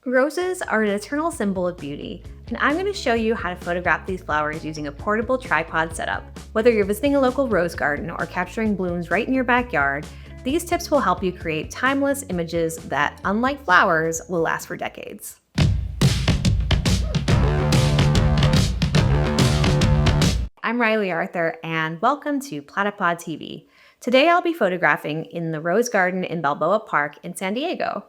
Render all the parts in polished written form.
Roses are an eternal symbol of beauty, and I'm going to show you how to photograph these flowers using a portable tripod setup. Whether you're visiting a local rose garden or capturing blooms right in your backyard, these tips will help you create timeless images that, unlike flowers, will last for decades. I'm Riley Arthur, and welcome to Platypod TV. Today I'll be photographing in the Rose Garden in Balboa Park in San Diego.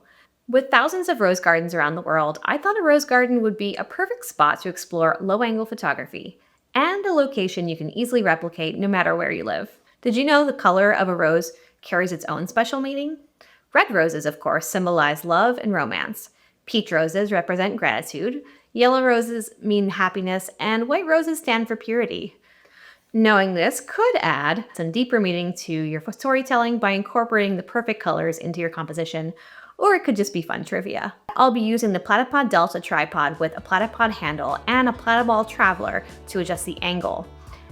With thousands of rose gardens around the world, I thought a rose garden would be a perfect spot to explore low-angle photography, and a location you can easily replicate no matter where you live. Did you know the color of a rose carries its own special meaning? Red roses, of course, symbolize love and romance. Peach roses represent gratitude, yellow roses mean happiness, and white roses stand for purity. Knowing this could add some deeper meaning to your storytelling by incorporating the perfect colors into your composition, or it could just be fun trivia. I'll be using the Platypod Delta tripod with a Platypod handle and a Platypod traveler to adjust the angle,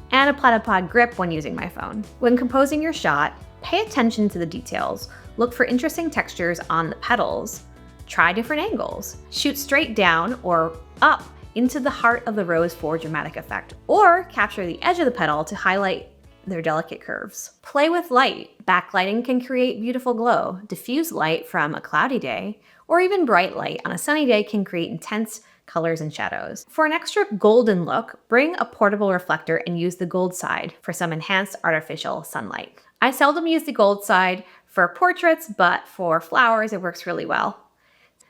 and a Platypod grip when using my phone. When composing your shot, pay attention to the details. Look for interesting textures on the petals. Try different angles. Shoot straight down or up into the heart of the rose for dramatic effect, or capture the edge of the petal to highlight their delicate curves. Play with light. Backlighting can create beautiful glow. Diffuse light from a cloudy day, or even bright light on a sunny day can create intense colors and shadows. For an extra golden look, bring a portable reflector and use the gold side for some enhanced artificial sunlight. I seldom use the gold side for portraits, but for flowers it works really well.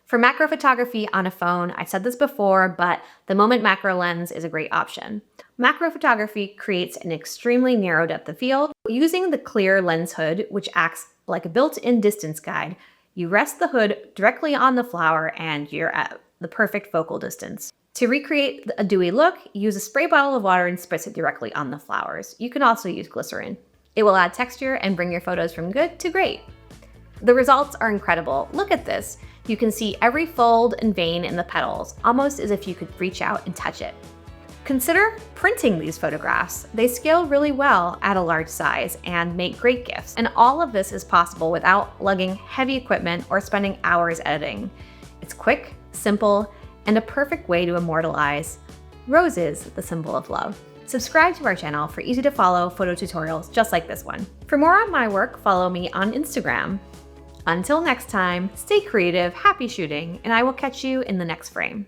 For macro photography on a phone, I've said this before, but the Moment macro lens is a great option. Macro photography creates an extremely narrow depth of field. Using the clear lens hood, which acts like a built-in distance guide, you rest the hood directly on the flower and you're at the perfect focal distance. To recreate a dewy look, use a spray bottle of water and spritz it directly on the flowers. You can also use glycerin. It will add texture and bring your photos from good to great. The results are incredible. Look at this. You can see every fold and vein in the petals, almost as if you could reach out and touch it. Consider printing these photographs. They scale really well at a large size and make great gifts. And all of this is possible without lugging heavy equipment or spending hours editing. It's quick, simple, and a perfect way to immortalize roses, the symbol of love. Subscribe to our channel for easy to follow photo tutorials just like this one. For more on my work, follow me on Instagram. Until next time, stay creative, happy shooting, and I will catch you in the next frame.